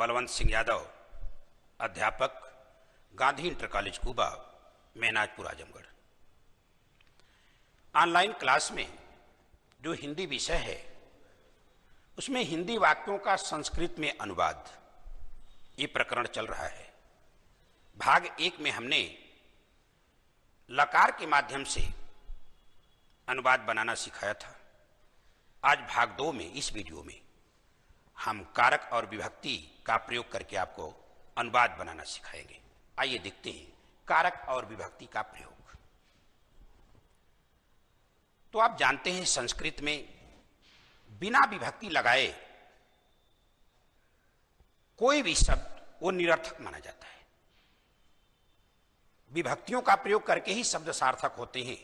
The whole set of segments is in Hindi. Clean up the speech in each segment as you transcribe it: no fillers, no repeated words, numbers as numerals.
बलवंत सिंह यादव, अध्यापक, Gandhi inter college Quba, Mehnajpur, Azamgarh. Online class में जो हिंदी विषय है उसमें हिंदी वाक्यों का संस्कृत में अनुवाद, ये प्रकरण चल रहा है। भाग 1 में हमने लकार के माध्यम से अनुवाद बनाना सिखाया था। आज भाग 2 में, इस वीडियो में हम कारक और विभक्ति का प्रयोग करके आपको अनुवाद बनाना सिखाएंगे। आइए देखते हैं कारक और विभक्ति का प्रयोग। तो आप जानते हैं संस्कृत में बिना विभक्ति लगाए कोई भी शब्द वो निरर्थक माना जाता है। विभक्तियों का प्रयोग करके ही शब्द सार्थक होते हैं।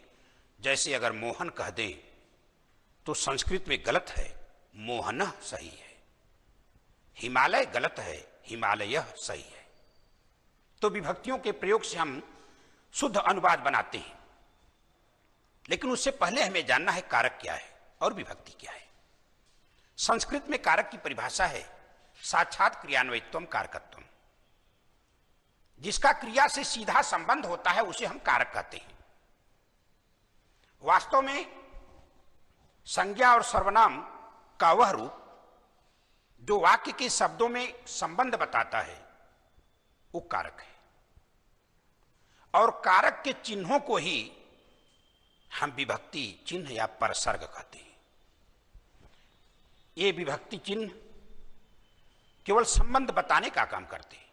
जैसे अगर मोहन कह दें तो संस्कृत में गलत है, मोहनः सही है। हिमालय गलत है, हिमालयः सही है। तो विभक्तियों के प्रयोग से हम शुद्ध अनुवाद बनाते हैं। लेकिन उससे पहले हमें जानना है कारक क्या है और विभक्ति क्या है। संस्कृत में कारक की परिभाषा है साक्षात क्रियान्वयित्वम कारकत्वम। जिसका क्रिया से सीधा संबंध होता है उसे हम कारक कहते हैं। वास्तव में संज्ञा और सर्वनाम का वह रूप जो वाक्य के शब्दों में संबंध बताता है वो कारक है। और कारक के चिन्हों को ही हम विभक्ति चिन्ह या परसर्ग कहते हैं। ये विभक्ति चिन्ह केवल संबंध बताने का काम करते हैं।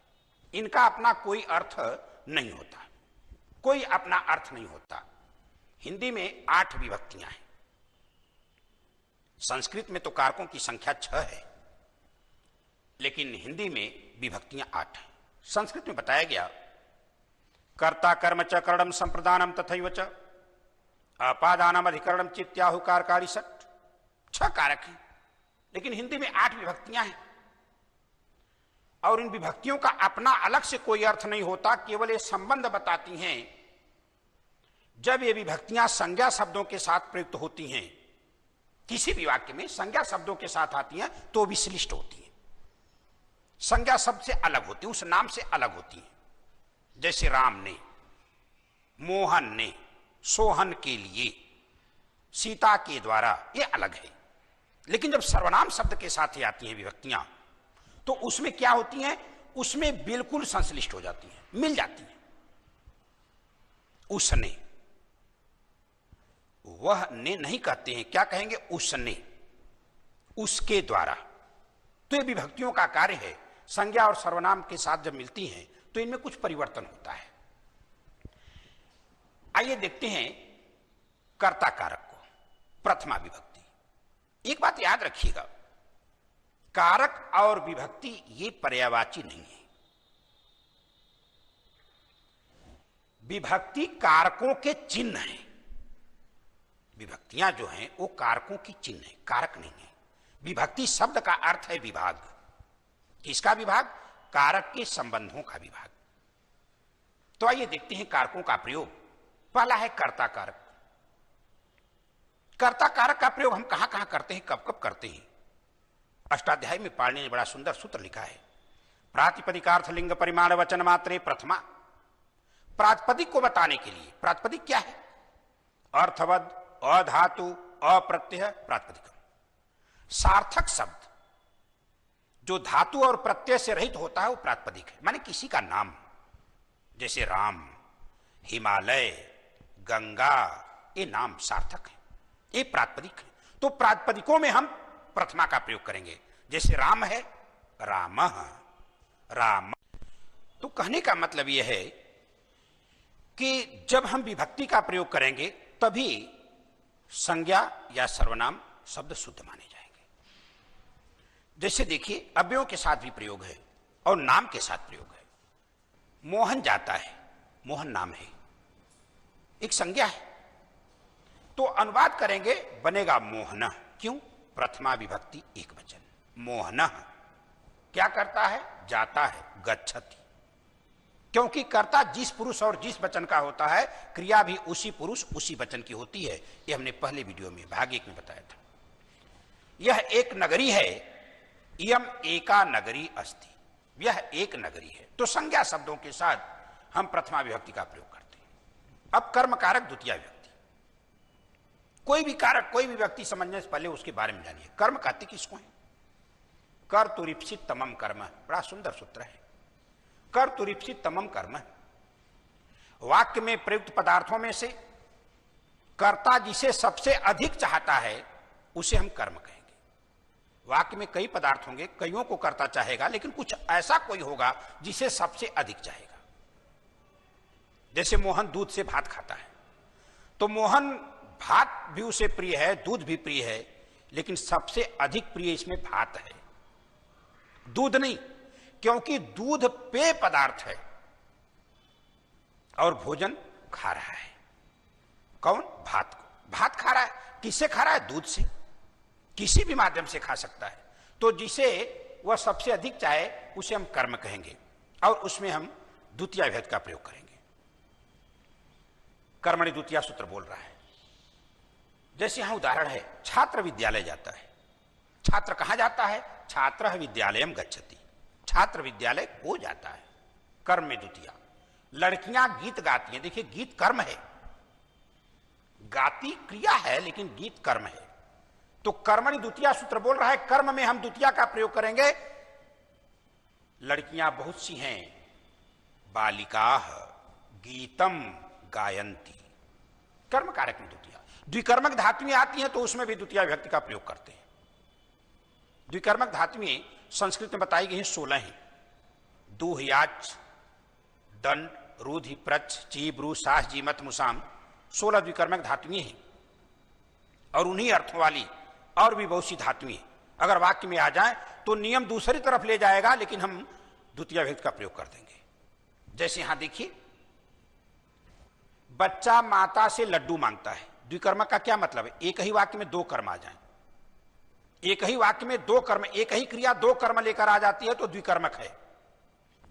इनका अपना कोई अर्थ नहीं होता, कोई अपना अर्थ नहीं होता। हिंदी में 8 विभक्तियां हैं। संस्कृत में तो कारकों की संख्या 6 है, लेकिन हिंदी में विभक्तियां 8 हैं। संस्कृत में बताया गया कर्ता कर्म च करणम संप्रदानम तथैव च अपादानम अधिकरणम चित्याहु कारकारी सट। 6 कारक हैं, लेकिन हिंदी में 8 विभक्तियां हैं। और इन विभक्तियों का अपना अलग से कोई अर्थ नहीं होता, केवल ये संबंध बताती हैं। जब ये विभक्तियां संज्ञा शब्दों के साथ प्रयुक्त होती हैं, किसी भी वाक्य में संज्ञा शब्दों के साथ आती हैं तो विश्लिष्ट होती हैं। संज्ञा शब्द से अलग होती है, उस नाम से अलग होती है। जैसे राम ने, मोहन ने, सोहन के लिए, सीता के द्वारा, ये अलग है। लेकिन जब सर्वनाम शब्द के साथ ही आती हैं विभक्तियां तो उसमें क्या होती हैं? उसमें बिल्कुल संश्लिष्ट हो जाती हैं, मिल जाती हैं। उसने, वह ने नहीं कहते हैं, क्या कहेंगे? उसने, उसके द्वारा। तो ये विभक्तियों का कार्य है। संज्ञा और सर्वनाम के साथ जब मिलती हैं तो इनमें कुछ परिवर्तन होता है। आइए देखते हैं कर्ता कारक को, प्रथमा विभक्ति। एक बात याद रखिएगा, कारक और विभक्ति ये पर्यायवाची नहीं है। विभक्ति कारकों के चिन्ह हैं। विभक्तियां जो हैं वो कारकों की चिन्ह है, कारक नहीं है। विभक्ति शब्द का अर्थ है विभाग। किसका विभाग? कारक के संबंधों का विभाग। तो आइए देखते हैं कारकों का प्रयोग। पहला है कर्ता कारक। कर्ता कारक का प्रयोग हम कहां कहां करते हैं, कब कब करते हैं? अष्टाध्यायी में पाणिनि ने बड़ा सुंदर सूत्र लिखा है, प्रातिपदिकार्थ लिंग परिमाण वचन मात्रे प्रथमा। प्रातिपदिक को बताने के लिए, प्रातिपदिक क्या है? अर्थवद, अधातु, अप्रत्यय, प्रातिपदिक। सार्थक शब्द जो धातु और प्रत्यय से रहित होता है वो प्रातिपदिक है। माने किसी का नाम, जैसे राम, हिमालय, गंगा, ये नाम सार्थक है, ये प्रातिपदिक है। तो प्रातिपदिकों में हम प्रथमा का प्रयोग करेंगे। जैसे राम है, रामः, राम। तो कहने का मतलब यह है कि जब हम विभक्ति का प्रयोग करेंगे तभी संज्ञा या सर्वनाम शब्द शुद्ध माने जाएंगे। जैसे देखिए अव्ययों के साथ भी प्रयोग है और नाम के साथ प्रयोग है। मोहन जाता है, मोहन नाम है, एक संज्ञा है। तो अनुवाद करेंगे, बनेगा मोहनः। क्यों? प्रथमा विभक्ति एक वचन। मोहनः क्या करता है? जाता है, गच्छति। क्योंकि कर्ता जिस पुरुष और जिस वचन का होता है, क्रिया भी उसी पुरुष उसी वचन की होती है। ये हमने पहले वीडियो में भाग 1 में बताया था। यह एक नगरी है, इयम एका नगरी अस्ति। यह एक नगरी है। तो संज्ञा शब्दों के साथ हम प्रथमा विभक्ति का प्रयोग करते हैं। अब कर्म कारक द्वितीय विभक्ति। कोई भी कारक, कोई भी व्यक्ति समझने से पहले उसके बारे में जानिए। कर्म कहते किसको है? कर तुरीप्सित तमम कर्म, बड़ा सुंदर सूत्र है। कर तुरीप्सित तमम कर्म, वाक्य में प्रयुक्त पदार्थों में से कर्ता जिसे सबसे अधिक चाहता है उसे हम कर्म कहेंगे। वाक्य में कई पदार्थ होंगे, कईयों को कर्ता चाहेगा, लेकिन कुछ ऐसा कोई होगा जिसे सबसे अधिक चाहेगा। जैसे मोहन दूध से भात खाता है, तो मोहन भात भी उसे प्रिय है, दूध भी प्रिय है, लेकिन सबसे अधिक प्रिय इसमें भात है, दूध नहीं। क्योंकि दूध पेय पदार्थ है और भोजन खा रहा है। कौन? भात को। भात खा रहा है, किससे खा रहा है? दूध से। किसी भी माध्यम से खा सकता है। तो जिसे वह सबसे अधिक चाहे उसे हम कर्म कहेंगे और उसमें हम द्वितीय विभक्ति का प्रयोग करेंगे। कर्मणि द्वितीय सूत्र बोल रहा है। जैसे यहां उदाहरण है, छात्र विद्यालय जाता है। छात्र कहां जाता है? छात्र विद्यालयम गच्छति, छात्र विद्यालय को जाता है। कर्म में द्वितीय। लड़कियां गीत गाती हैं। देखिए, गीत कर्म है, गाती क्रिया है, लेकिन गीत कर्म है। तो कर्मणि द्वितीय सूत्र बोल रहा है, कर्म में हम द्वितीय का प्रयोग करेंगे। लड़कियां बहुत सी हैं, बालिकाः गीतम गायंती। कर्म कारक में द्वितीय। द्विकर्मक धातुएं आती हैं तो उसमें भी द्वितीय विभक्ति का प्रयोग करते हैं। द्विकर्मक धातुएं संस्कृत में बताई गई हैं 16 हैं। दूह, याच, दंड, रूधि, प्रच, ची, ब्रू, सास, जीमत, मुसाम, 16 द्विकर्मक धातुएं हैं। और उन्हीं अर्थों वाली और भी बहुत सी धातुएं अगर वाक्य में आ जाए तो नियम दूसरी तरफ ले जाएगा, लेकिन हम द्वितीय विभक्ति का प्रयोग कर देंगे। जैसे यहां देखिए, बच्चा माता से लड्डू मांगता है। द्विकर्मक का क्या मतलब है? एक ही वाक्य में दो कर्म आ जाएं। एक ही वाक्य में दो कर्म, एक ही क्रिया दो कर्म लेकर आ जाती है तो द्विकर्मक है।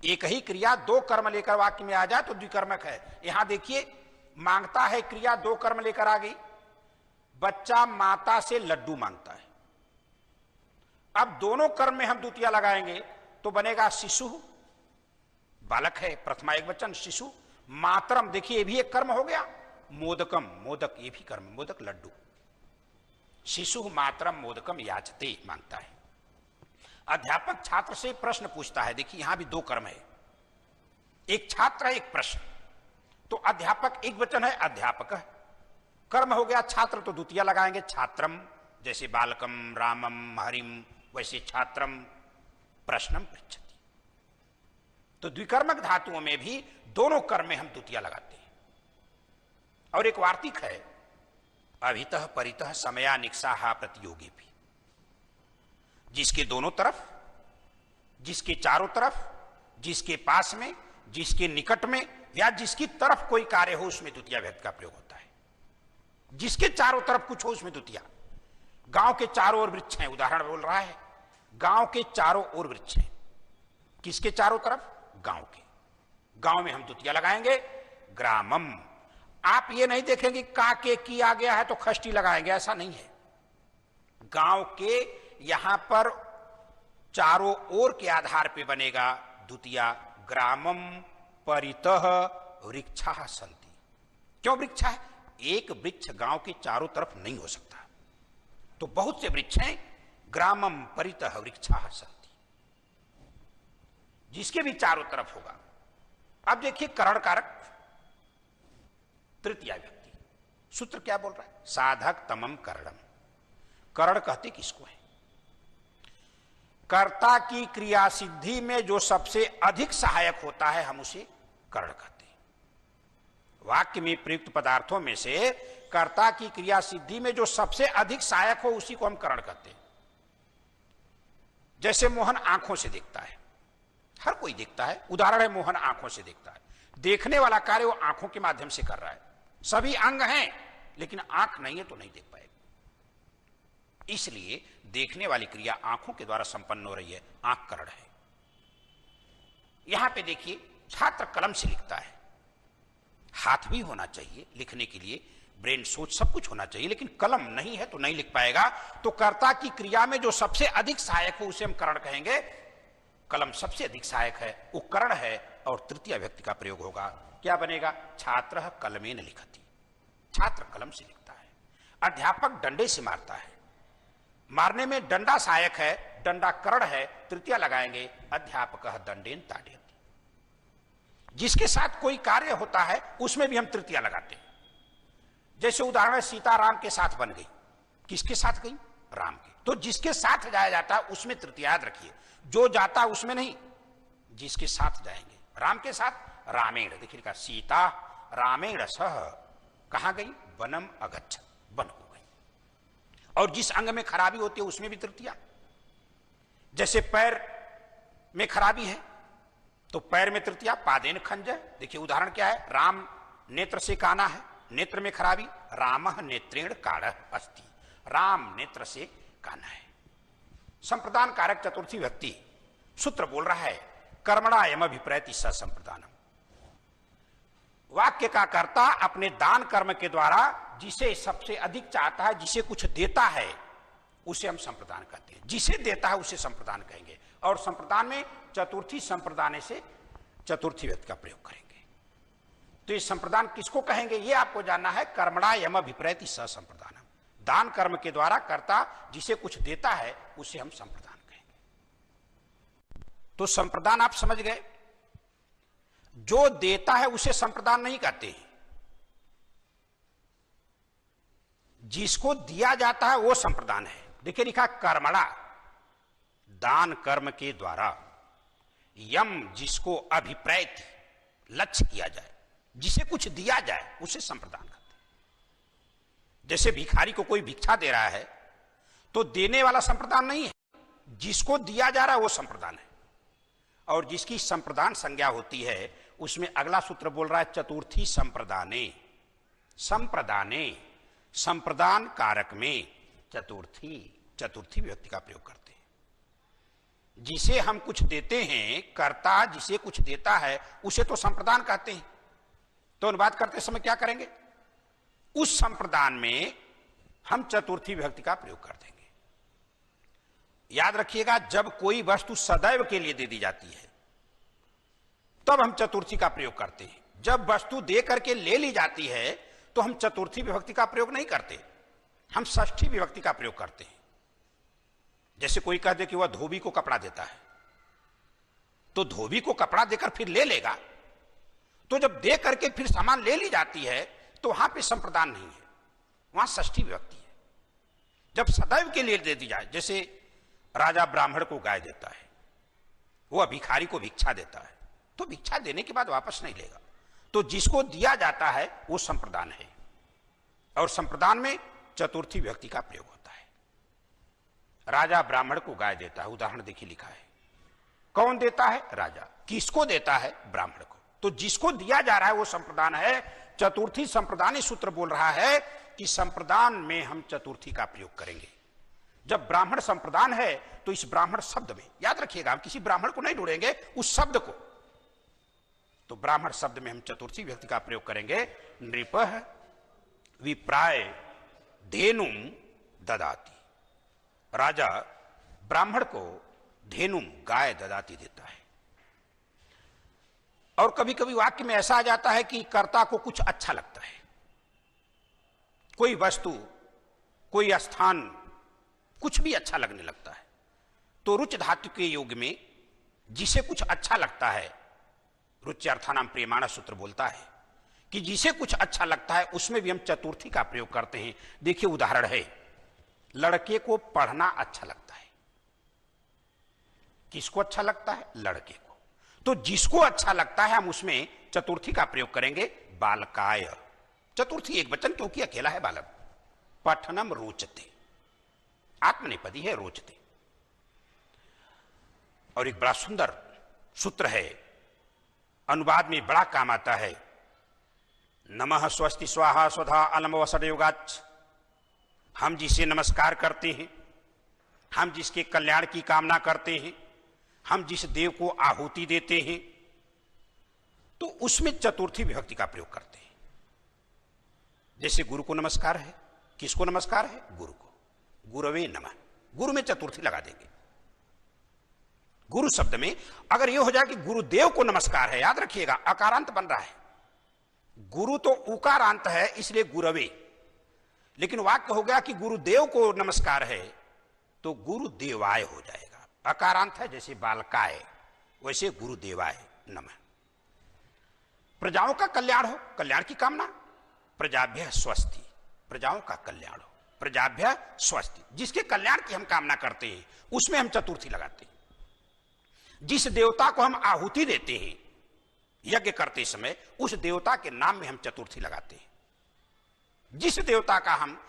एक ही क्रिया दो कर्म लेकर वाक्य में आ जाए तो द्विकर्मक है। यहां देखिए, मांगता है क्रिया दो कर्म लेकर आ गई। बच्चा माता से लड्डू मांगता है। अब दोनों कर्म में हम द्वितीय लगाएंगे तो बनेगा शिशु, बालक है, प्रथमा एक वचन शिशु। मातरम, देखिए ये भी एक कर्म हो गया। मोदकम, मोदक, ये भी कर्म, मोदक लड्डू। शिशु मातरम मोदकम याचते, मांगता है। अध्यापक छात्र से प्रश्न पूछता है। देखिए यहां भी दो कर्म है, एक छात्र है, एक प्रश्न। तो अध्यापक एक वचन है, अध्यापक कर्म हो गया। छात्र तो द्वितीय लगाएंगे, छात्रम। जैसे बालकम, रामम, हरिम, वैसे छात्रम प्रश्नम पृच्छति। तो द्विकर्मक धातुओं में भी दोनों कर्म में हम द्वितीय लगाते हैं। और एक वार्तिक है, अभितः परितः समया निक्साहा प्रतियोगी भी। जिसके दोनों तरफ, जिसके चारों तरफ, जिसके पास में, जिसके निकट में या जिसकी तरफ कोई कार्य हो उसमें द्वितीय विभक्ति का प्रयोग होता है। जिसके चारों तरफ कुछ हो उसमें द्वितीय। गांव के चारों ओर वृक्ष हैं, उदाहरण बोल रहा है। गांव के चारों ओर वृक्ष हैं। किसके चारों तरफ? गांव के। गांव में हम द्वितीय लगाएंगे, ग्रामम। आप ये नहीं देखेंगे का के की आ गया है तो खष्टी लगाएंगे, ऐसा नहीं है। गांव के यहां पर चारों ओर के आधार पे बनेगा द्वितीय। ग्रामम परितः वृक्षाः सन्ति। क्यों वृक्ष है? एक वृक्ष गांव के चारों तरफ नहीं हो सकता, तो बहुत से वृक्ष हैं। ग्रामम परितः वृक्षाः सन्ति, जिसके भी चारों तरफ होगा। अब देखिए करण कारक तृतीय विभक्ति। सूत्र क्या बोल रहा है? साधक तमम करणम। करण कहते किसको है? कर्ता की क्रिया सिद्धि में जो सबसे अधिक सहायक होता है हम उसे करण कहते हैं। वाक्य में प्रयुक्त पदार्थों में से कर्ता की क्रिया सिद्धि में जो सबसे अधिक सहायक हो उसी को हम करण कहते हैं। जैसे मोहन आंखों से देखता है, हर कोई देखता है। उदाहरण है, मोहन आंखों से देखता है। देखने वाला कार्य वो आंखों के माध्यम से कर रहा है। सभी अंग हैं लेकिन आंख नहीं है तो नहीं देख पाएगा। इसलिए देखने वाली क्रिया आंखों के द्वारा संपन्न हो रही है, आंख करण है। यहां पे देखिए, छात्र कलम से लिखता है। हाथ भी होना चाहिए लिखने के लिए, ब्रेन, सोच, सब कुछ होना चाहिए, लेकिन कलम नहीं है तो नहीं लिख पाएगा। तो कर्ता की क्रिया में जो सबसे अधिक सहायक हो उसे हम करण कहेंगे। कलम सबसे अधिक सहायक है, उपकरण है, और तृतीय व्यक्ति का प्रयोग होगा। क्या बनेगा? छात्र कलमेन लिखति, छात्र कलम से लिखता है। अध्यापक डंडे से मारता है, मारने में डंडा सहायक है, डंडा करण है, तृतीय लगाएंगे, अध्यापक दंडेन ताड़यति। जिसके साथ कोई कार्य होता है उसमें भी हम तृतीय लगाते हैं। जैसे उदाहरण सीताराम के साथ बन गई, किसके साथ गई? राम के। तो जिसके साथ जाया जाता है उसमें तृतीय याद रखिए, जो जाता है उसमें नहीं, जिसके साथ जाएंगे। राम के साथ रामेण, देखिए लिखा सीता रामेण सह कहां गई? वनम अगच्छ, वन हो गई। और जिस अंग में खराबी होती है उसमें भी तृतीय। जैसे पैर में खराबी है तो पैर में तृतीया, पादेन खंज। देखिए उदाहरण क्या है? राम नेत्र से काना है, नेत्र में खराबी, रामः नेत्रेण काणः अस्ति, राम नेत्र से काना है। संप्रदान कारक चतुर्थी व्यक्ति सूत्र बोल रहा है कर्मणा यम अभिप्रैति स संप्रदानम। वाक्य का कर्ता अपने दान कर्म के द्वारा जिसे सबसे अधिक चाहता है, जिसे कुछ देता है, उसे हम संप्रदान कहते हैं। जिसे देता है उसे संप्रदान कहेंगे। और संप्रदान में चतुर्थी संप्रदान से चतुर्थी व्यक्ति का प्रयोग करेंगे। तो ये संप्रदान किसको कहेंगे ये आपको जानना है। कर्मणा यम अभिप्रैति स संप्रदानम, दान कर्म के द्वारा कर्ता जिसे कुछ देता है उसे हम संप्रदान कहेंगे। तो संप्रदान आप समझ गए, जो देता है उसे संप्रदान नहीं कहते हैं, जिसको दिया जाता है वो संप्रदान है। देखिए लिखा कर्मणा, दान कर्म के द्वारा, यम जिसको अभिप्रैत लक्ष्य किया जाए, जिसे कुछ दिया जाए उसे संप्रदान करते हैं। जैसे भिखारी को कोई भिक्षा दे रहा है तो देने वाला संप्रदान नहीं है, जिसको दिया जा रहा है वो संप्रदान है। और जिसकी संप्रदान संज्ञा होती है उसमें अगला सूत्र बोल रहा है चतुर्थी संप्रदाने, संप्रदाने, संप्रदान कारक में चतुर्थी, चतुर्थी व्यक्ति का प्रयोग करते हैं। जिसे हम कुछ देते हैं, कर्ता जिसे कुछ देता है उसे तो संप्रदान कहते हैं। तो अनुवाद करते समय क्या करेंगे? उस संप्रदान में हम चतुर्थी विभक्ति का प्रयोग कर देंगे। याद रखिएगा, जब कोई वस्तु सदैव के लिए दे दी जाती है तब हम चतुर्थी का प्रयोग करते हैं। जब वस्तु दे करके ले ली जाती है तो हम चतुर्थी विभक्ति का प्रयोग नहीं करते, हम षष्ठी विभक्ति का प्रयोग करते हैं। जैसे कोई कह दे कि वह धोबी को कपड़ा देता है, तो धोबी को कपड़ा देकर फिर ले लेगा, तो जब दे करके फिर सामान ले ली जाती है तो वहां पे संप्रदान नहीं है, वहां षष्ठी विभक्ति है। जब सदैव के लिए दे दी जाए, जैसे राजा ब्राह्मण को गाय देता है, वह भिखारी को भिक्षा देता है, तो भिक्षा देने के बाद वापस नहीं लेगा, तो जिसको दिया जाता है वो संप्रदान है। और संप्रदान में चतुर्थी विभक्ति का प्रयोग होता है। राजा ब्राह्मण को गाय देता है, उदाहरण देखिए लिखा है। कौन देता है? राजा। किसको देता है? ब्राह्मण को। तो जिसको दिया जा रहा है वो संप्रदान है। चतुर्थी संप्रदान सूत्र बोल रहा है कि संप्रदान में हम चतुर्थी का प्रयोग करेंगे। जब ब्राह्मण संप्रदान है तो इस ब्राह्मण शब्द में, याद रखिएगा, हम किसी ब्राह्मण को नहीं ढूंढेंगे, उस शब्द को, तो ब्राह्मण शब्द में हम चतुर्थी व्यक्ति का प्रयोग करेंगे। नृपः विप्राय धेनुम ददाति, राजा ब्राह्मण को धेनुम गाय ददाति देता है। और कभी कभी वाक्य में ऐसा आ जाता है कि कर्ता को कुछ अच्छा लगता है, कोई वस्तु, कोई स्थान, कुछ भी अच्छा लगने लगता है, तो रुच धातु के योग में जिसे कुछ अच्छा लगता है, रुचि अर्थानाम प्रियमाण सूत्र बोलता है कि जिसे कुछ अच्छा लगता है उसमें भी हम चतुर्थी का प्रयोग करते हैं। देखिए उदाहरण है, लड़के को पढ़ना अच्छा लगता है। किसको अच्छा लगता है? लड़के को। तो जिसको अच्छा लगता है हम उसमें चतुर्थी का प्रयोग करेंगे। बालकाय, चतुर्थी एक वचन क्योंकि अकेला है बालक। पठनम रोचते, आत्मनेपदी है रोचते। और एक बड़ा सुंदर सूत्र है, अनुवाद में बड़ा काम आता है। नमः स्वस्ति स्वाहा स्वधा अलम वसद योगाच, हम जिसे नमस्कार करते हैं, हम जिसके कल्याण की कामना करते हैं, हम जिस देव को आहुति देते हैं, तो उसमें चतुर्थी विभक्ति का प्रयोग करते हैं। जैसे गुरु को नमस्कार है, किसको नमस्कार है? गुरु को। गुरवे नमः, गुरु में चतुर्थी लगा देंगे। गुरु शब्द में अगर यह हो जाए कि गुरुदेव को नमस्कार है, याद रखिएगा अकारांत बन रहा है, गुरु तो उकारांत है इसलिए गुरवे, लेकिन वाक्य हो गया कि गुरुदेव को नमस्कार है तो गुरुदेवाय हो जाएगा। अकारांत है जैसे बालकाय, वैसे गुरुदेवाय नमः। प्रजाओं का कल्याण हो, कल्याण की कामना, प्रजाभ्य स्वस्ति, प्रजाओं का कल्याण हो, प्रजाभ्य स्वस्ति, जिसके कल्याण की हम कामना करते हैं उसमें हम चतुर्थी लगाते हैं। जिस देवता को हम आहुति देते हैं यज्ञ करते समय, उस देवता के नाम में हम चतुर्थी लगाते हैं। जिस देवता का हम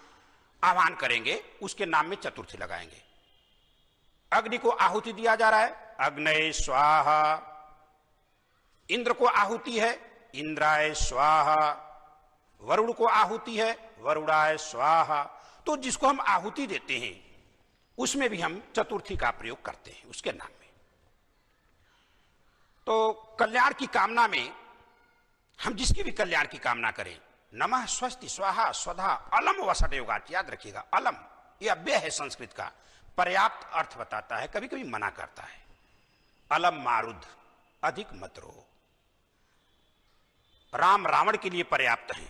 आह्वान करेंगे उसके नाम में चतुर्थी लगाएंगे। अग्नि को आहुति दिया जा रहा है, अग्नये स्वाहा, इंद्र को आहुति है, इंद्राय स्वाहा, वरुण को आहुति है, वरुणाय स्वाहा। तो जिसको हम आहुति देते हैं उसमें भी हम चतुर्थी का प्रयोग करते हैं उसके नाम में। तो कल्याण की कामना में हम जिसकी भी कल्याण की कामना करें, नमः स्वस्ति स्वाहा स्वधा अलम वसट योगाच, याद रखिएगा अलम यह अव्यय है संस्कृत का, पर्याप्त अर्थ बताता है, कभी कभी मना करता है। अलम मारुद, अधिक मत रो। राम रावण के लिए पर्याप्त है,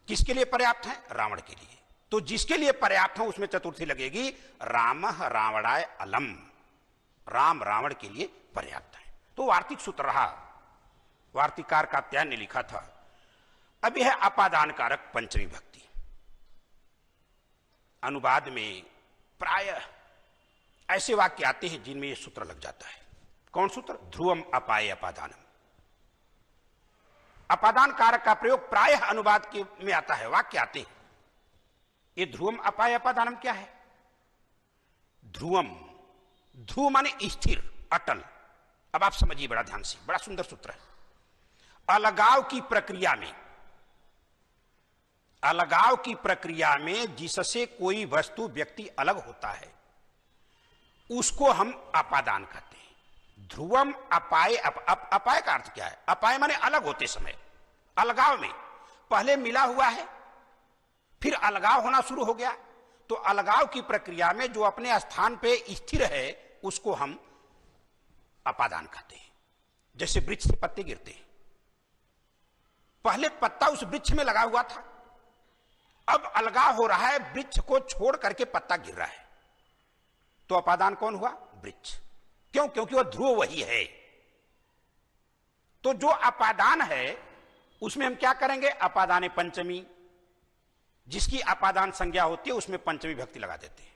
किसके लिए पर्याप्त है? रावण के लिए। तो जिसके लिए पर्याप्त है उसमें चतुर्थी लगेगी। राम रावणाय अलम, राम रावण के लिए पर्याप्त है। तो वार्तिक सूत्र रहा, वार्तिकार कात्यायन ने लिखा था। अब यह अपादान कारक पंचमी भक्ति। अनुवाद में प्रायः ऐसे वाक्य आते हैं जिनमें यह सूत्र लग जाता है। कौन सूत्र? ध्रुवम अपाय अपादानम। अपादान कारक का प्रयोग प्रायः अनुवाद के में आता है, वाक्य आते हैं। ये ध्रुवम अपाय अपादानम क्या है? ध्रुवम, ध्रुव माने स्थिर, अटल। अब आप समझिए बड़ा ध्यान से, बड़ा सुंदर सूत्र है। अलगाव की प्रक्रिया में, अलगाव की प्रक्रिया में जिससे कोई वस्तु व्यक्ति अलग होता है उसको हम अपादान कहते हैं। ध्रुवम अपाय, अपाय का अर्थ क्या है? अपाय माने अलग होते समय, अलगाव में पहले मिला हुआ है फिर अलगाव होना शुरू हो गया, तो अलगाव की प्रक्रिया में जो अपने स्थान पे स्थिर है उसको हम अपादान कहते हैं। जैसे वृक्ष से पत्ते गिरते हैं, पहले पत्ता उस वृक्ष में लगा हुआ था, अब अलगाव हो रहा है, वृक्ष को छोड़ करके पत्ता गिर रहा है, तो अपादान कौन हुआ? वृक्ष। क्यों? क्योंकि वह ध्रुव वही है। तो जो अपादान है उसमें हम क्या करेंगे? अपादाने पंचमी, जिसकी अपादान संज्ञा होती है उसमें पंचमी भक्ति लगा देते हैं।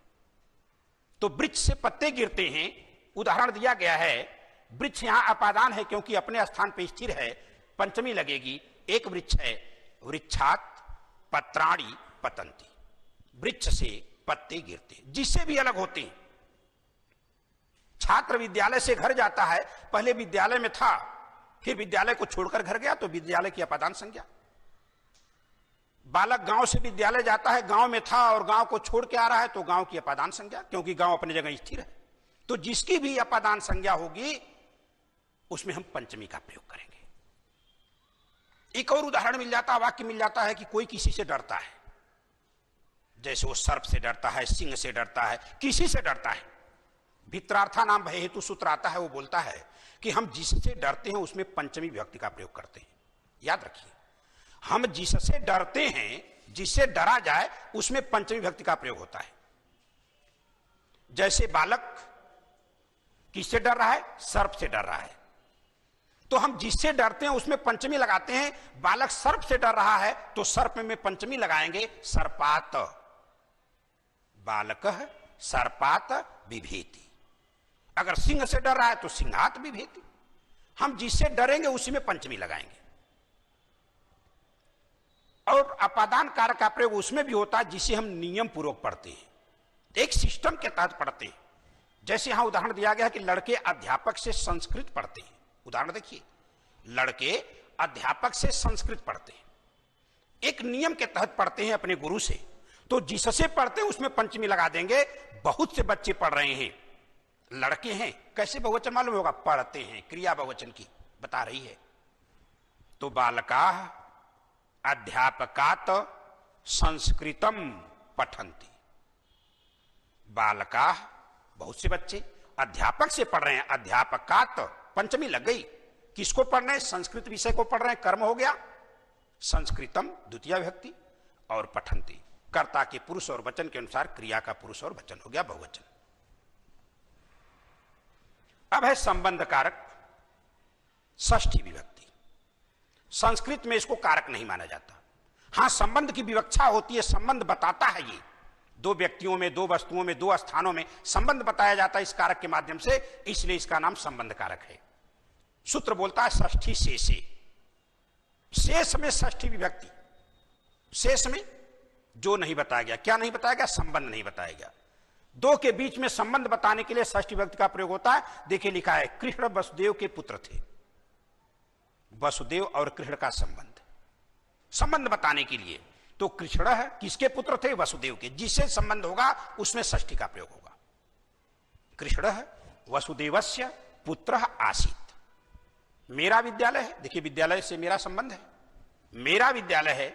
तो वृक्ष से पत्ते गिरते हैं, उदाहरण दिया गया है, वृक्ष यहां अपादान है क्योंकि अपने स्थान पर स्थिर है, पंचमी लगेगी। एक वृक्ष है, वृक्षात पत्राणि पतंती, वृक्ष से पत्ते गिरते, जिससे भी अलग होते हैं। छात्र विद्यालय से घर जाता है, पहले विद्यालय में था फिर विद्यालय को छोड़कर घर गया तो विद्यालय की अपादान संज्ञा। बालक गांव से विद्यालय जाता है, गांव में था और गांव को छोड़ के आ रहा है तो गांव की अपादान संज्ञा, क्योंकि गांव अपनी जगह स्थिर है। तो जिसकी भी अपादान संज्ञा होगी उसमें हम पंचमी का प्रयोग करेंगे। एक और उदाहरण मिल जाता है, वाक्य मिल जाता है कि कोई किसी से डरता है, जैसे वो सर्प से डरता है, सिंह से डरता है, किसी से डरता है। भित्रार्था नाम भय हेतु सूत्र आता है, वो बोलता है कि हम जिससे डरते हैं उसमें पंचमी विभक्ति का प्रयोग करते हैं। याद रखिए, हम जिससे डरते हैं, जिससे डरा जाए उसमें पंचमी विभक्ति का प्रयोग होता है। जैसे बालक किससे डर रहा है? सर्प से डर रहा है, तो हम जिससे डरते हैं उसमें पंचमी लगाते हैं। बालक सर्प से डर रहा है तो सर्प में पंचमी लगाएंगे, सर्पात। बालक सर्पात बिभेति। अगर सिंह से डर रहा है तो सिंहात बिभेति। हम जिससे डरेंगे उसी में पंचमी लगाएंगे। और अपादान कारक का प्रयोग उसमें भी होता है जिसे हम नियम पूर्वक पढ़ते हैं, एक सिस्टम के तहत पढ़ते हैं। जैसे यहां उदाहरण दिया गया है कि लड़के अध्यापक से संस्कृत पढ़ते हैं। उदाहरण देखिए, लड़के अध्यापक से संस्कृत पढ़ते हैं, एक नियम के तहत पढ़ते हैं अपने गुरु से, तो जिससे पढ़ते हैं उसमें पंचमी लगा देंगे। बहुत से बच्चे पढ़ रहे हैं, लड़के हैं, कैसे बहुवचन मालूम होगा? पढ़ते हैं, क्रिया बहुवचन की बता रही है। तो बालका अध्यापकात संस्कृतम पठंती। बालका बहुत से बच्चे अध्यापक से पढ़ रहे हैं, अध्यापकात पंचमी लग गई। किसको पढ़ रहे हैं? संस्कृत विषय को पढ़ रहे हैं, कर्म हो गया संस्कृतम द्वितीय विभक्ति, और पठंती कर्ता के पुरुष और वचन के अनुसार क्रिया का पुरुष और वचन हो गया बहुवचन। अब है संबंध कारक षष्ठी विभक्ति। संस्कृत में इसको कारक नहीं माना जाता। हां, संबंध की विवक्षा होती है, संबंध बताता है। ये दो व्यक्तियों में, दो वस्तुओं में, दो स्थानों में संबंध बताया जाता है इस कारक के माध्यम से, इसलिए इसका नाम संबंध कारक है। सूत्र बोलता है षष्ठी शेषे, शेष में षष्ठी विभक्ति, शेष में जो नहीं बताया गया, क्या नहीं बताया गया? संबंध नहीं बताया गया। दो के बीच में संबंध बताने के लिए षष्ठी विभक्ति का प्रयोग होता है। देखिए लिखा है कृष्ण वसुदेव के पुत्र थे, वसुदेव और कृष्ण का संबंध, संबंध बताने के लिए। तो कृष्ण है किसके पुत्र थे? वसुदेव के। जिससे संबंध होगा उसमें षष्ठी का प्रयोग होगा। कृष्ण वसुदेवस्य पुत्र आसीत। मेरा विद्यालय है, देखिए विद्यालय से मेरा संबंध है, मेरा विद्यालय है,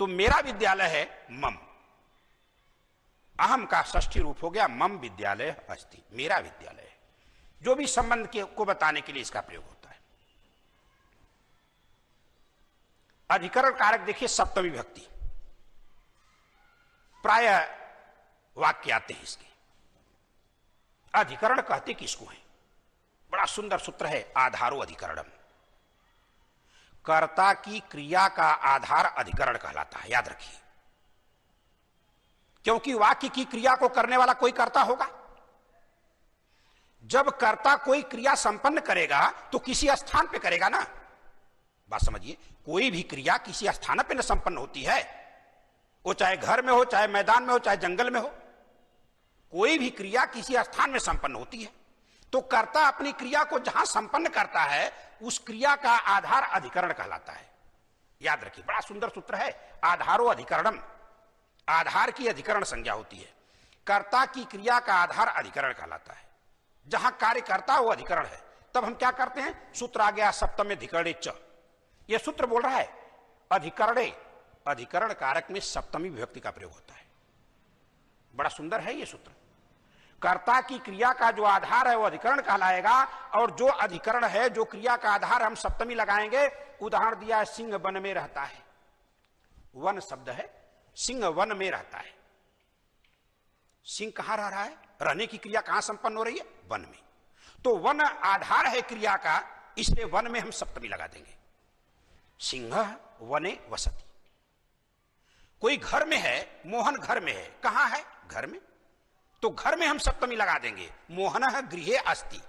तो मेरा विद्यालय है मम, अहम का षष्ठी रूप हो गया मम विद्यालय अस्ति, मेरा विद्यालय है। जो भी संबंध को बताने के लिए इसका प्रयोग होता है। अधिकरण कारक देखिए सप्तमी विभक्ति, प्राय वाक्य आते हैं इसके। अधिकरण कहते किसको है? बड़ा सुंदर सूत्र है, आधारो अधिकरणम। कर्ता की क्रिया का आधार अधिकरण कहलाता है, याद रखिए। क्योंकि वाक्य की क्रिया को करने वाला कोई कर्ता होगा। जब कर्ता कोई क्रिया संपन्न करेगा तो किसी स्थान पे करेगा ना, बात समझिए। कोई भी क्रिया किसी स्थान पे न संपन्न होती है, वो चाहे घर में हो, चाहे मैदान में हो, चाहे जंगल में हो, कोई भी क्रिया किसी स्थान में संपन्न होती है। तो कर्ता अपनी क्रिया को जहां संपन्न करता है उस क्रिया का आधार अधिकरण कहलाता है, याद रखिए। बड़ा सुंदर सूत्र है, आधारो अधिकरणम। आधार की अधिकरण संज्ञा होती है, कर्ता की क्रिया का आधार अधिकरण कहलाता है। जहां कार्य करता वो अधिकरण है। तब हम क्या करते हैं? सूत्र आ गया सप्तम अधिकरणे च, यह सूत्र बोल रहा है अधिकरणे, अधिकरण कारक में सप्तमी विभक्ति का प्रयोग होता है। बड़ा सुंदर है यह सूत्र। कर्ता की क्रिया का जो आधार है वो अधिकरण कहलाएगा, और जो अधिकरण है, जो क्रिया का आधार हम सप्तमी लगाएंगे। उदाहरण दिया है, सिंह वन में रहता है। वन शब्द है, सिंह वन में रहता है। सिंह कहां रह रहा है? रहने की क्रिया कहां संपन्न हो रही है? वन में। तो वन आधार है क्रिया का, इसलिए वन में हम सप्तमी लगा देंगे। सिंह वने वसति। कोई घर में है, मोहन घर में है, कहां है? घर में। तो घर में हम सप्तमी लगा देंगे, मोहनः गृहे अस्ति।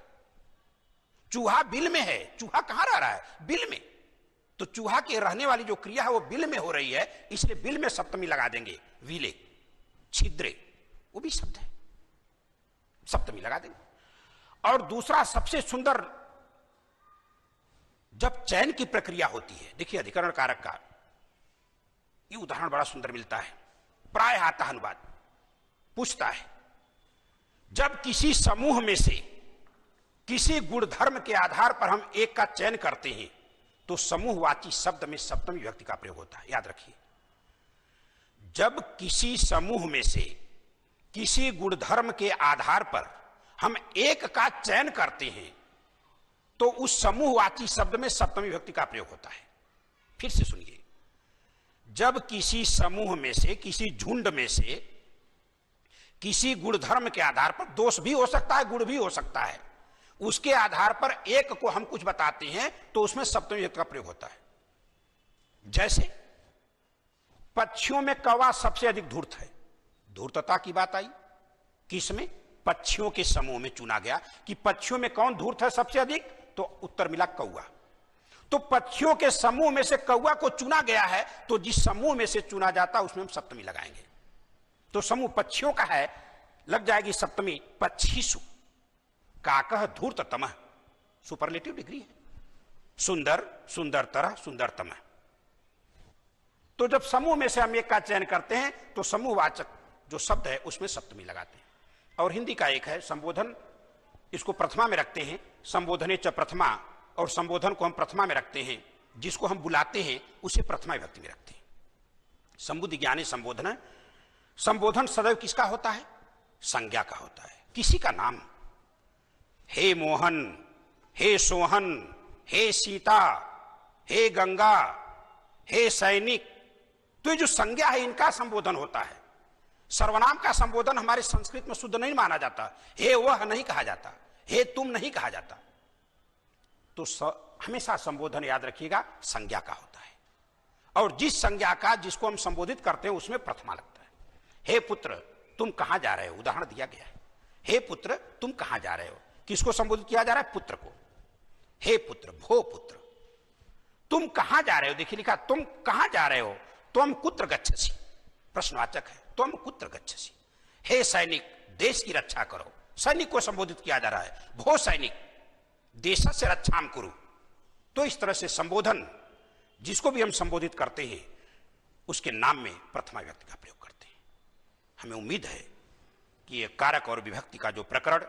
चूहा बिल में है, चूहा कहां रह रहा है? बिल में। तो चूहा के रहने वाली जो क्रिया है वो बिल में हो रही है, इसलिए बिल में सप्तमी लगा देंगे। विले, छिद्रे, वो भी शब्द है, सप्तमी लगा देंगे। और दूसरा सबसे सुंदर, जब चयन की प्रक्रिया होती है, देखिए अधिकरण कारक का ये उदाहरण बड़ा सुंदर मिलता है। प्राय आता अनुवाद पूछता है, जब किसी समूह में से किसी गुणधर्म के आधार पर हम एक का चयन करते हैं तो समूहवाची शब्द में सप्तमी विभक्ति का प्रयोग होता है, याद रखिए। जब किसी समूह में से किसी गुणधर्म के आधार पर हम एक का चयन करते हैं तो उस समूहवाची शब्द में सप्तमी विभक्ति का प्रयोग होता है। फिर से सुनिए, जब किसी समूह में से, किसी झुंड में से किसी गुणधर्म के आधार पर, दोष भी हो सकता है, गुण भी हो सकता है, उसके आधार पर एक को हम कुछ बताते हैं तो उसमें सप्तमी विभक्ति का प्रयोग होता है। जैसे पक्षियों में कौवा सबसे अधिक धूर्त है, धूर्तता की बात आई। किसमें? पक्षियों के समूह में चुना गया कि पक्षियों में कौन धूर्त है सबसे अधिक, तो उत्तर मिला कौवा। तो पक्षियों के समूह में से कौवा को चुना गया है, तो जिस समूह में से चुना जाता उसमें हम सप्तमी लगाएंगे। तो समूह पक्षियों का है, लग जाएगी सप्तमी पक्षीसु। काकः धूर्ततमः, सुपरलेटिव डिग्री है, सुंदर, सुंदरतर, सुंदरतम। तो जब समूह में से हम एक का चयन करते हैं तो समूहवाचक जो शब्द है उसमें सप्तमी लगाते हैं। और हिंदी का एक है संबोधन, इसको प्रथमा में रखते हैं, संबोधने च प्रथमा, और संबोधन को हम प्रथमा में रखते हैं, जिसको हम बुलाते हैं उसे प्रथमा विभक्ति में रखते हैं। संबुद्धि ज्ञाने संबोधन। संबोधन सदैव किसका होता है? संज्ञा का होता है, किसी का नाम। हे मोहन, हे सोहन, हे सीता, हे गंगा, हे सैनिक, तो ये जो संज्ञा है इनका संबोधन होता है। सर्वनाम का संबोधन हमारे संस्कृत में शुद्ध नहीं माना जाता। हे वह नहीं कहा जाता, हे तुम नहीं कहा जाता। तो हमेशा संबोधन याद रखिएगा संज्ञा का होता है, और जिस संज्ञा का जिसको हम संबोधित करते हैं उसमें प्रथमा लगता है। हे पुत्र तुम कहां जा रहे हो, उदाहरण दिया गया है। हे पुत्र तुम कहां जा रहे हो, किसको संबोधित किया जा रहा है? पुत्र को। हे पुत्र, भो पुत्र, तुम कहां जा रहे हो, देखिए लिखा तुम कहां जा रहे हो, त्वम कुत्र गच्छसि, प्रश्नवाचक है, त्वम कुत्र गच्छसि। हे सैनिक, देश की रक्षा करो, सैनिक को संबोधित किया जा रहा है। भो सैनिक, देशस्य रक्षाम कुरु। तो इस तरह से संबोधन जिसको भी हम संबोधित करते हैं उसके नाम में प्रथमा व्यक्ति का प्रयोग करते हैं। हमें उम्मीद है कि यह कारक और विभक्ति का जो प्रकरण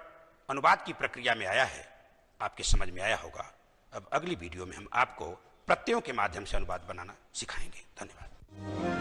अनुवाद की प्रक्रिया में आया है आपके समझ में आया होगा। अब अगली वीडियो में हम आपको प्रत्ययों के माध्यम से अनुवाद बनाना सिखाएंगे। धन्यवाद।